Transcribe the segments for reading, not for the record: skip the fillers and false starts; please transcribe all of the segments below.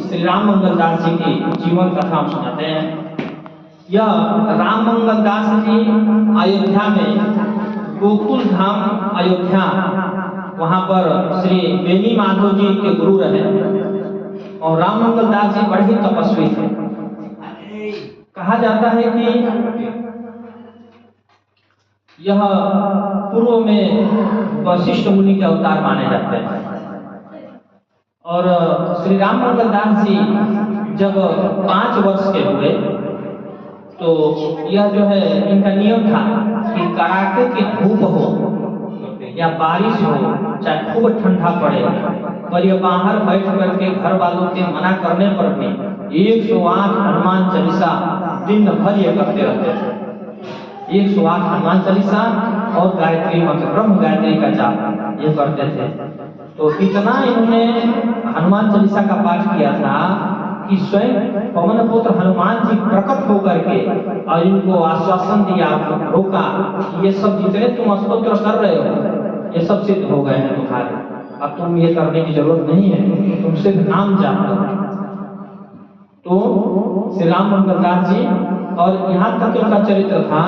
श्री राम मंगल दास जी की जीवन कथा हम सुनाते हैं। यह राम मंगल दास जी अयोध्या में गोकुल धाम अयोध्या, वहां पर श्री बेनी माधव जी के गुरु रहे और राम मंगल दास जी बड़े ही तपस्वी थे। कहा जाता है कि यह पूर्व में वशिष्ठ मुनि के अवतार माने जाते हैं और श्री राम मंगल दास जी जब 5 वर्ष के हुए तो यह जो है इनका नियम था कि कड़ाके की धूप हो या बारिश हो, चाहे खूब ठंडा पड़े, पर यह बाहर बैठ करके घर वालों के मना करने पर भी 108 हनुमान चालीसा दिन भर ये करते रहते थे। 108 हनुमान चालीसा और गायत्री मंत्र, ब्रह्म गायत्री का जाप ये करते थे। तो इतना इन्होंने हनुमान चालीसा का पाठ किया था कि स्वयं पवन पुत्र हनुमान जी प्रकट होकर के और इनको आश्वासन दिया, रोका कि ये सब जितने तुम स्तोत्र कर रहे हो ये सब सिद्ध हो गए हैं तुम्हारे, अब तुम ये करने की जरूरत नहीं है, तुम सिर्फ नाम जाप करो। तो श्री राम मंगल दास जी, और यहाँ तक उनका चरित्र था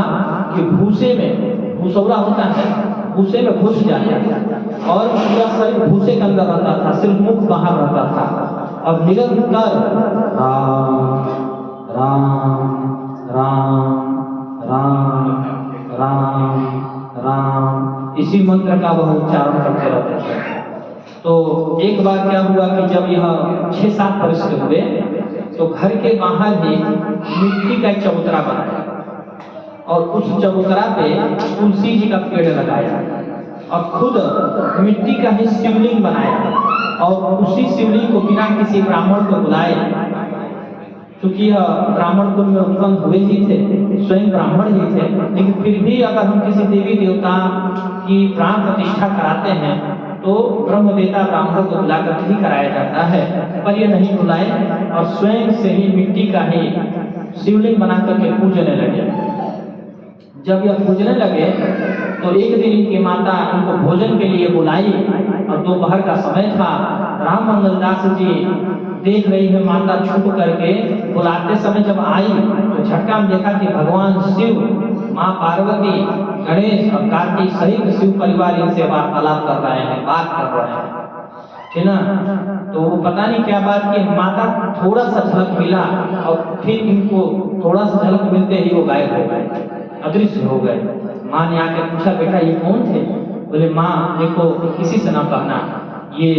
कि भूसे में, भूसौरा होता है, भूसे में घुस जाते और पूरा शरीर भूसे के अंदर रहता था, सिर्फ मुख बाहर रहता था और निरंतर राम राम राम राम राम राम इसी मंत्र का वह उच्चारण करते रहते थे। तो एक बार क्या हुआ कि जब यह 6-7 वर्ष के हुए तो घर के बाहर ही मिट्टी का एक चबूतरा बनाया और उस चबूतरा पे तुलसी जी का पेड़ लगाया और खुद मिट्टी का ही शिवलिंग बनाया और उसी शिवलिंग को बिना किसी ब्राह्मण को बुलाए, क्योंकि यह ब्राह्मण कुल में उत्पन्न हुए ही थे, स्वयं ब्राह्मण ही थे, लेकिन फिर भी अगर हम किसी देवी देवता की प्राण प्रतिष्ठा कराते हैं तो ब्रह्मवेता ब्राह्मण को बुलाकर ही कराया जाता है, पर यह नहीं बुलाए और स्वयं से ही मिट्टी का ही शिवलिंग बना करके पूजने लगे। जब यह पूजने लगे तो एक दिन इनकी माता इनको भोजन के लिए बुलाई और दोपहर का समय था। राम मंगल दास जी देख रही है माता छुप करके, बुलाते समय जब आई तो झटका में देखा कि भगवान शिव, माँ पार्वती, गणेश और कार्तिक सहित शिव परिवार इनसे वार्तालाप कर रहे हैं, बात कर रहे हैं, ठीक ना। तो वो पता नहीं क्या बात की, माता थोड़ा सा झलक मिला और फिर इनको थोड़ा सा झलक मिलते ही वो गायब हो गए, अदृश्य हो गए। माँ ने आके पूछा, बेटा ये कौन थे? बोले माँ देखो किसी से ना कहना, ये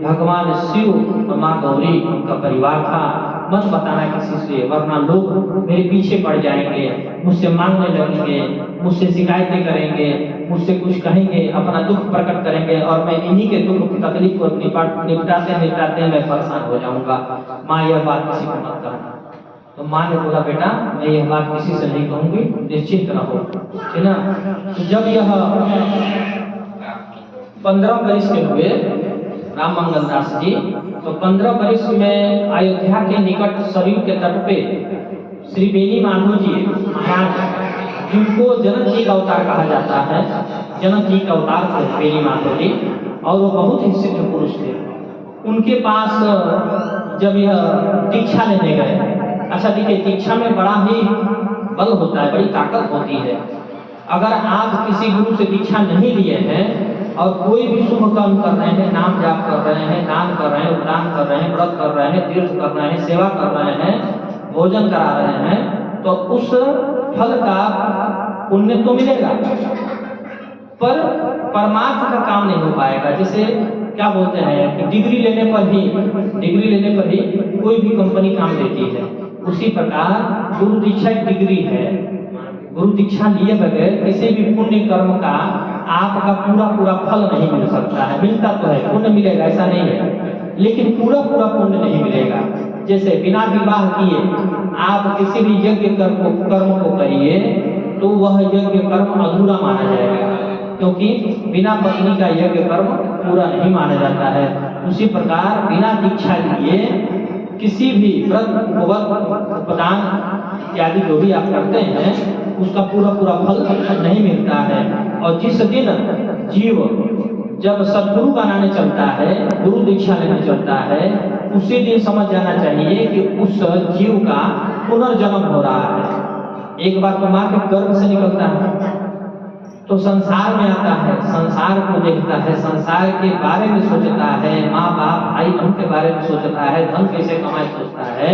भगवान शिव और माँ गौरी उनका परिवार था, मत बताना किसी से, वरना लोग मेरे पीछे पड़ जाएंगे, मुझसे मांगने लगेंगे, मुझसे शिकायतें करेंगे, मुझसे कुछ कहेंगे, अपना दुख प्रकट करेंगे और मैं इन्हीं के दुख की तकलीफ को निपटाते निपटाते मैं परेशान हो जाऊंगा। माँ यह बात किसी को मत कहना। तो माँ ने बोला, बेटा मैं यह बात किसी से नहीं कहूंगी, निश्चिंत रहो, ठीक ना। तो जब यह 15 वर्ष के हुए राम मंगल दास जी, तो 15 वर्ष में अयोध्या के निकट सरयू के तट पे श्री बेनी माधव जी महाराज, जिनको जनक जी का अवतार कहा जाता है, जनक जी का अवतार थे बेनी माधव जी, और वो बहुत ही सिद्ध पुरुष थे। उनके पास जब यह दीक्षा लेने गए, अच्छा देखिए दीक्षा में बड़ा ही बल होता है, बड़ी ताकत होती है। अगर आप किसी गुरु से दीक्षा नहीं लिए हैं और कोई भी शुभ कर्म कर रहे हैं, नाम जाप कर रहे हैं, दान कर रहे हैं, उपदान कर रहे हैं, व्रत कर रहे हैं, तीर्थ कर रहे हैं, सेवा कर रहे हैं, भोजन करा रहे हैं, तो उस फल का पुण्य तो मिलेगा, पर परमार्थ का काम नहीं हो पाएगा। जैसे क्या बोलते हैं कि डिग्री लेने पर ही कोई भी कंपनी काम देती है, उसी प्रकार गुरु दीक्षा एक डिग्री है। गुरु दीक्षा लिए बगैर किसी भी पुण्य कर्म का आपका पूरा फल नहीं मिल सकता है। मिलता तो है, पुण्य मिलेगा ऐसा नहीं है, लेकिन पूरा पुण्य नहीं मिलेगा। जैसे बिना विवाह किए आप किसी भी यज्ञ कर्म को करिए तो वह यज्ञ कर्म अधूरा माना जाएगा, क्योंकि बिना पत्नी का यज्ञ कर्म पूरा नहीं माना जाता है। उसी प्रकार बिना दीक्षा लिए किसी भी व्रत उपदान इत्यादि जो भी आप करते हैं उसका पूरा फल नहीं मिलता है। और जिस दिन जीव जब सदगुरु बनाने चलता है, गुरु दीक्षा लेने चलता है, उसी दिन समझ जाना चाहिए कि उस जीव का पुनर्जन्म हो रहा है। एक बार तो माँ के गर्भ से निकलता है तो संसार में आता है, संसार को देखता है, संसार के बारे में सोचता है, माँ बाप भाई बहन के बारे में सोचता है, धन कैसे कमाए सोचता है।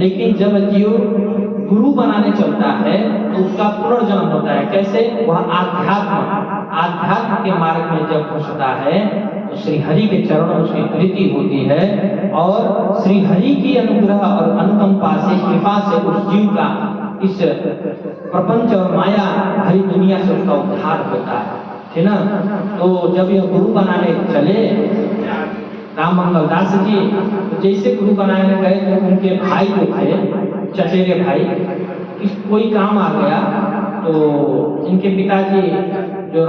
लेकिन जब जीव गुरु बनाने चलता है तो उसका पुनर्जन्म होता है। कैसे? वह आध्यात्म के मार्ग में जब घुसता है तो श्री हरि के चरणों में उसकी प्रीति होती है और श्री हरि की अनुग्रह और अनुकंपा से, कृपा से उस जीव का इस प्रपंच और माया भरी दुनिया से उसका उद्धार होता है ना। तो जब यह गुरु बनाने चले राम मंगल दास जी, तो जैसे गुरु बनाने गए तो उनके भाई जो थे, चचेरे भाई, कोई काम आ गया तो इनके पिताजी जो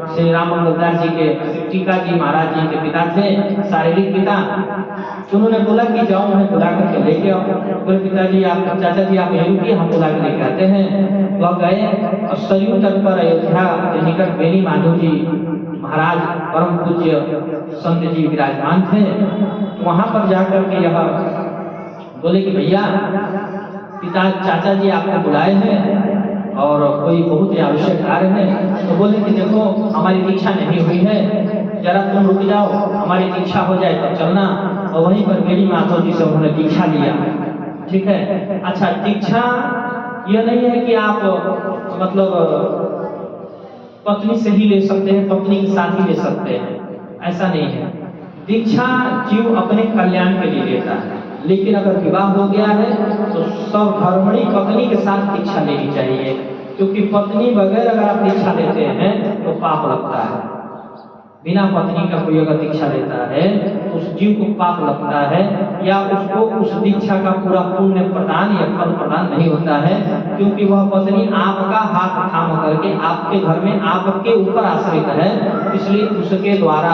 श्री राम मंगल दास जी के टीका जी महाराज जी के पिता थे, शारीरिक पिता, तो उन्होंने बोला कि जाओ उन्हें बुला करके लेके आओ। बोले पिताजी आप, चाचा जी आप यहीं रुकिए, हम बुला के लेके आते हैं। वह गए और सरयू तट पर अयोध्या के निकट बेनी माधव जी महाराज परम पूज्य संत जी विराजमान थे। तो वहां पर जाकर के यह बोले कि भैया पिता चाचा जी आपको बुलाए हैं और कोई बहुत ही आवश्यक कार्य है। तो बोले कि देखो हमारी दीक्षा नहीं हुई है, जरा तुम रुक जाओ, हमारी दीक्षा हो जाए तो चलना। और वहीं पर बेनी माधव जी से उन्होंने दीक्षा लिया। ठीक है। अच्छा, दीक्षा यह नहीं है कि आप मतलब पत्नी से ही ले सकते हैं, पत्नी के साथ ही ले सकते हैं, ऐसा नहीं है। दीक्षा जीव अपने कल्याण के लिए लेता है, लेकिन अगर विवाह हो गया है तो सधर्मणी पत्नी के साथ दीक्षा लेनी चाहिए, क्योंकि पत्नी बगैर अगर आप दीक्षा लेते हैं तो पाप लगता है। बिना पत्नी का कोई अगर दीक्षा लेता है तो उस जीव को पाप लगता है, या उसको उस दीक्षा का पूरा पुण्य प्रदान या फल प्रदान नहीं होता है, क्योंकि वह पत्नी आपका हाथ थाम करके आपके घर में आपके ऊपर आश्रित है। इसलिए उसके द्वारा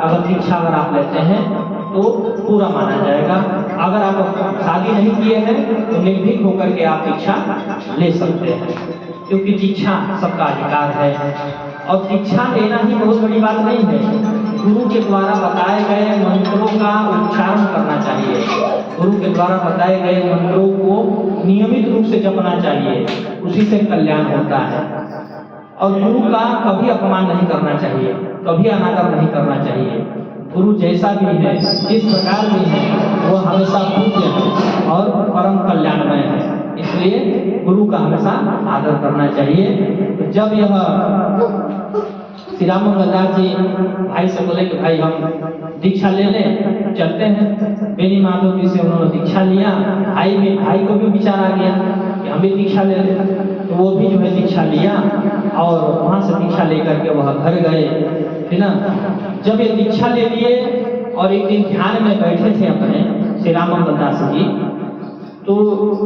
अगर दीक्षा अगर आप लेते हैं तो पूरा माना जाएगा। अगर आप शादी नहीं किए हैं तो निर्भीक होकर के आप दीक्षा ले सकते हैं, क्योंकि दीक्षा सबका अधिकार है। और दीक्षा लेना ही बहुत बड़ी बात नहीं है, गुरु के द्वारा बताए गए मंत्रों का उच्चारण करना चाहिए, गुरु के द्वारा बताए गए मंत्रों को नियमित रूप से जपना चाहिए, उसी से कल्याण होता है। और गुरु का कभी अपमान नहीं करना चाहिए, कभी अनादर नहीं करना चाहिए। गुरु जैसा भी है, जिस प्रकार भी है, वह हमेशा पूज्य है और परम कल्याणमय है। इसलिए गुरु का हमेशा आदर करना चाहिए। जब यह श्री राम मंगल दास जी भाई से बोले कि भाई हम दीक्षा ले लें, चलते हैं। बेनी माधव जी से उन्होंने दीक्षा लिया। भाई को भी विचार आ गया कि हम भी दीक्षा ले लें, तो वो भी जो है दीक्षा लिया और वहां से दीक्षा लेकर के वह घर गए, है ना। जब ये दीक्षा ले लिए और एक दिन ध्यान में बैठे थे अपने श्री राम मंगल दास जी, तो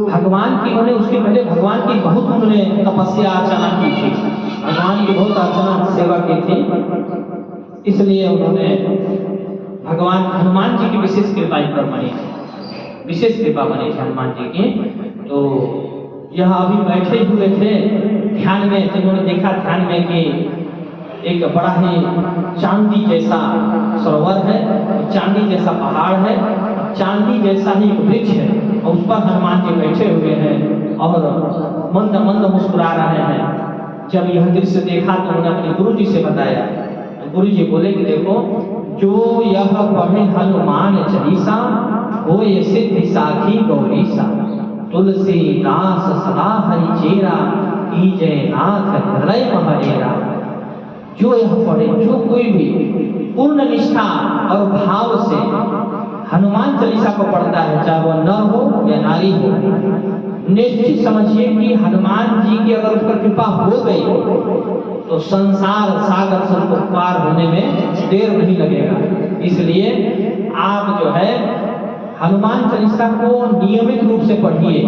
भगवान की उन्होंने उसके पहले भगवान की बहुत उन्होंने तपस्या अर्चना की थी, भगवान की बहुत अर्चना सेवा की थी। इसलिए उन्होंने भगवान हनुमान जी की विशेष कृपा पर बनी थी, विशेष कृपा बनी थी हनुमान जी की। तो यह अभी बैठे हुए थे ध्यान में, तो उन्होंने देखा ध्यान में कि एक बड़ा ही चांदी जैसा सरोवर है, चांदी जैसा पहाड़ है, चांदी जैसा ही वृक्ष है और उस पर हनुमान जी बैठे हुए हैं और मंद मंद मुस्कुरा रहे हैं। जब यह दृश्य देखा तो उन्होंने अपने गुरु जी से बताया। तो गुरु जी बोले कि देखो, जो यह पढ़े हनुमान चालीसा वो ये सिद्धि साखी गौरीसा, तुलसीदास सदा हरि चेरा कीजय नाथ हृदय महरेरा। जो यह पढ़े, जो कोई भी पूर्ण निष्ठा और भाव से हनुमान चालीसा को पढ़ता है, चाहे वह नर हो या नारी हो, निश्चित समझिए कि हनुमान जी की अगर उस पर कृपा हो गई तो संसार सागर से उसको पार होने में देर नहीं लगेगा। इसलिए आप जो है हनुमान चालीसा को नियमित रूप से पढ़िए।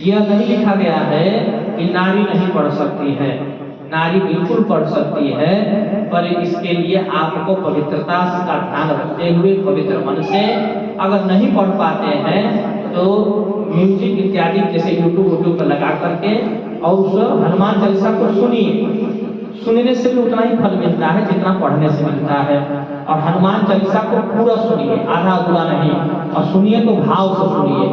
यह नहीं लिखा गया है कि नारी नहीं पढ़ सकती है, नारी बिल्कुल पढ़ सकती है, पर इसके लिए आपको पवित्रता का ध्यान रखते हुए पवित्र मन से, अगर नहीं पढ़ पाते हैं तो म्यूजिक इत्यादि जैसे यूट्यूब पर लगा करके और उस हनुमान चालीसा को सुनिए। सुनने से भी उतना ही फल मिलता है जितना पढ़ने से मिलता है। और हनुमान चालीसा को पूरा सुनिए, आधा अधूरा नहीं, और सुनिए तो भाव से सुनिए।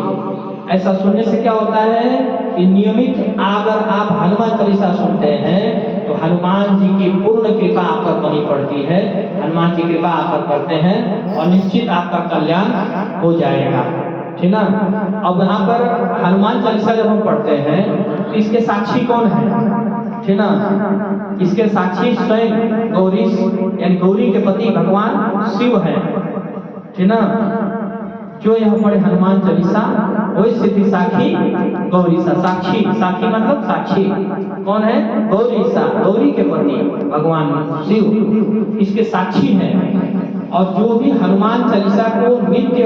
ऐसा सुनने से क्या होता है कि नियमित अगर आप हनुमान चालीसा सुनते हैं तो हनुमान जी की पूर्ण कृपा आप पर बनी पड़ती है, हनुमान जी कृपा आप पर करते हैं और निश्चित आपका कल्याण हो जाएगा, ठीक ना। अब यहाँ पर हनुमान चालीसा जब हम पढ़ते हैं तो इसके साक्षी कौन है, ठीक ना। इसके साक्षी स्वयं गौरी यानी गौरी के पति भगवान शिव है, ठीक ना। जो यह पढ़े हनुमान चालीसा वही सिद्धि साखी गौरीसा। साक्षी, साक्षी मतलब साक्षी कौन है, गौरीसा, गौरी के पति भगवान शिव इसके साक्षी हैं। और जो भी हनुमान चालीसा को नित्य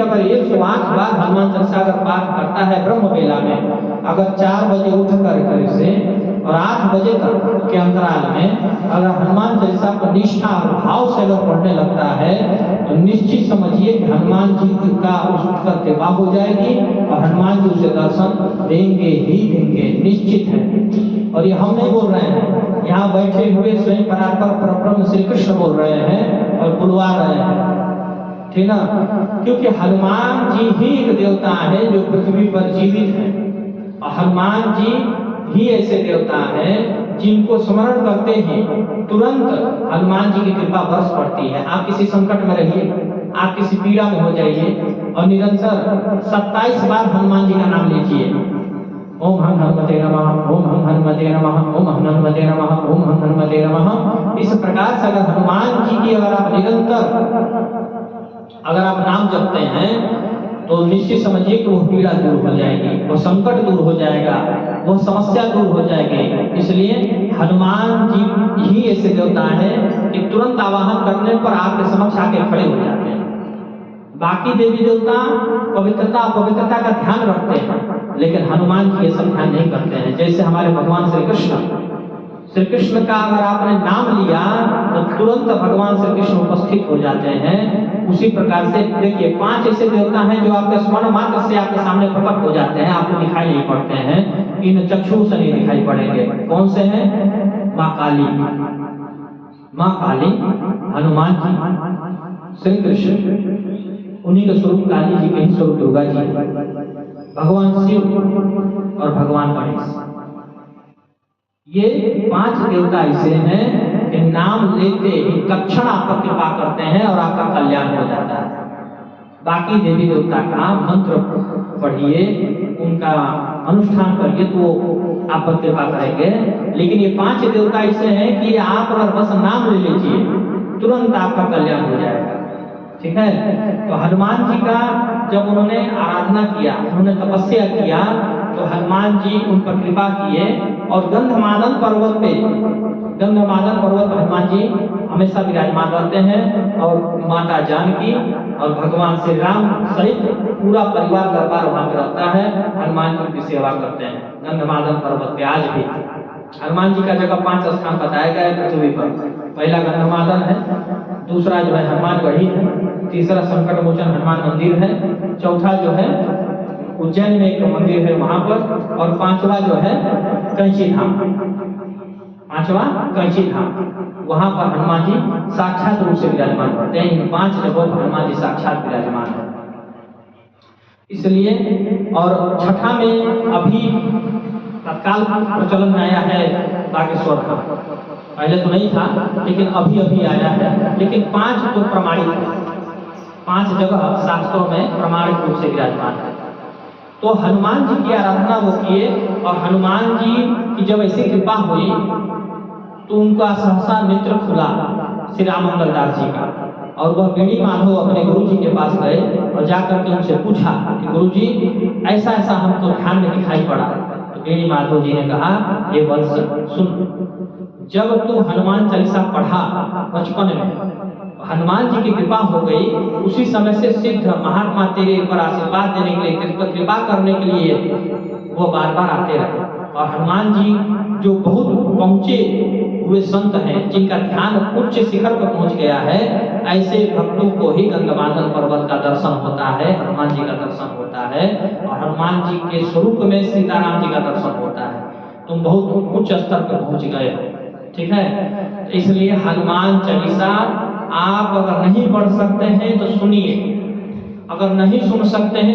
अगर 108 बार हनुमान चालीसा अगर पाठ करता है ब्रह्म वेला में, अगर 4 बजे उठ कर से और 8 बजे तक के अंतराल में अगर हनुमान चालीसा को निष्ठा और भाव से अगर पढ़ने लगता है तो निश्चित समझिए कि हनुमान जी का उस पर कृपा हो जाएगी और हनुमान जी उसे दर्शन देंगे ही देंगे, निश्चित है। और ये हम नहीं बोल रहे हैं, यहाँ बैठे हुए स्वयं परात्पर परब्रह्म श्री कृष्ण बोल रहे हैं और बुलवा रहे हैं, ठीक ना। क्योंकि हनुमान जी ही एक देवता है जो पृथ्वी पर जीवित है, और हनुमान जी ही ऐसे देवता हैं जिनको स्मरण करते ही तुरंत हनुमान जी की कृपा बरस पड़ती है। आप किसी संकट में रहिए, आप किसी पीड़ा में हो जाइए और निरंतर 27 बार हनुमान जी का नाम लीजिए, ओम हम हनुमते नमः, ओम हम हनुमते नमः, ओम हम हनुमते नमः, ओम हम हनुमते नमः। इस प्रकार से अगर हनुमान जी की अगर आप निरंतर अगर आप नाम जपते हैं तो निश्चित समझिए कि वो पीड़ा दूर हो जाएगी, वो संकट दूर हो जाएगा, वो समस्या दूर हो जाएगी। इसलिए हनुमान जी ही ऐसे देवता है कि तुरंत आवाहन करने पर आपके समक्ष आके खड़े हो जाते हैं। बाकी देवी देवता पवित्रता का ध्यान रखते हैं, लेकिन हनुमान जी ये सब ध्यान नहीं करते हैं। जैसे हमारे भगवान श्री कृष्ण का अगर आपने नाम लिया तो तुरंत भगवान श्री कृष्ण उपस्थित हो जाते हैं। उसी प्रकार से देखिए 5 ऐसे देवता हैं जो आपके स्मरण मात्र से आपके सामने प्रकट हो जाते हैं, आपको दिखाई नहीं पड़ते हैं, इन चक्षु से नहीं दिखाई पड़ेंगे। कौन से हैं? माँ काली, हनुमान जी, श्री कृष्ण, उन्हीं के स्वरूप काली जी के ही स्वरूप दुर्गा जी, भगवान शिव और भगवान गणेश। ये 5 देवता ऐसे हैं कि नाम लेते ही तत्क्षण आप पर कृपा करते हैं और आपका कल्याण हो जाता है। बाकी देवी देवता का मंत्र पढ़िए, उनका अनुष्ठान करिए तो आप पर कृपा करेंगे। लेकिन ये 5 देवता ऐसे हैं कि आप अगर बस नाम ले लीजिए तुरंत आपका कल्याण हो जाएगा, ठीक है। तो हनुमान जी का जब उन्होंने आराधना किया, उन्होंने तपस्या किया, तो हनुमान जी उन पर कृपा किए और गंधमादन पर्वत हनुमान जी हमेशा विराजमान रहते हैं। और माता जानकी और भगवान श्री राम सहित पूरा परिवार दरबार वहां पर रहता है, हनुमान जी की सेवा करते हैं गंधमादन पर्वत पे। आज भी हनुमान जी का जगह 5 स्थान बताया गया है पृथ्वी पर। पहला गंधमादन है, दूसरा जो है हनुमानगढ़ी है, तीसरा संकट मोचन हनुमान मंदिर है, चौथा जो है उज्जैन में एक मंदिर है वहां पर, और 5वां जो है कैंची धाम, 5वां कैंची धाम, वहां पर हनुमान जी साक्षात रूप से विराजमान होते हैं। इन 5 जगहों पर हनुमान जी साक्षात विराजमान है। इसलिए और छठा में अभी तत्काल प्रचलन में आया है बागेश्वर धाम, पहले तो नहीं था लेकिन अभी आया है। लेकिन 5 तो प्रमाणित है, 5 जगह शास्त्रों में प्रमाणित रूप से विराजमान है। तो हनुमान जी की आराधना वो किए, और हनुमान जी की जब ऐसी कृपा हुई तो उनका सहसा नेत्र खुला श्री राममंगल दास जी का, और वह बेणी माधव अपने गुरु जी के पास गए और जाकर के उनसे पूछा कि गुरु जी ऐसा हमको ध्यान में दिखाई पड़ा। तो बेणी माधव जी ने कहा, ये वत्स सुन, जब तू हनुमान चालीसा पढ़ा बचपन में, हनुमान जी की कृपा हो गई, उसी समय से सिद्ध महात्मा तेरे ऊपर आशीर्वाद देने के लिए, तेरे पर कृपा करने के लिए वो बार बार आते रहे। और हनुमान जी जो बहुत पहुंचे हुए संत हैं, जिनका ध्यान उच्च शिखर पर पहुंच गया है, ऐसे भक्तों को ही गंधमादन पर्वत का दर्शन होता है, हनुमान जी का दर्शन होता है, और हनुमान जी के स्वरूप में सीताराम जी का दर्शन होता है। तुम बहुत उच्च स्तर पर पहुंच गए हो। ठीक है। तो इसलिए हनुमान चालीसा आप अगर नहीं पढ़ सकते हैं तो सुनिए, अगर नहीं सुन सकते हैं तो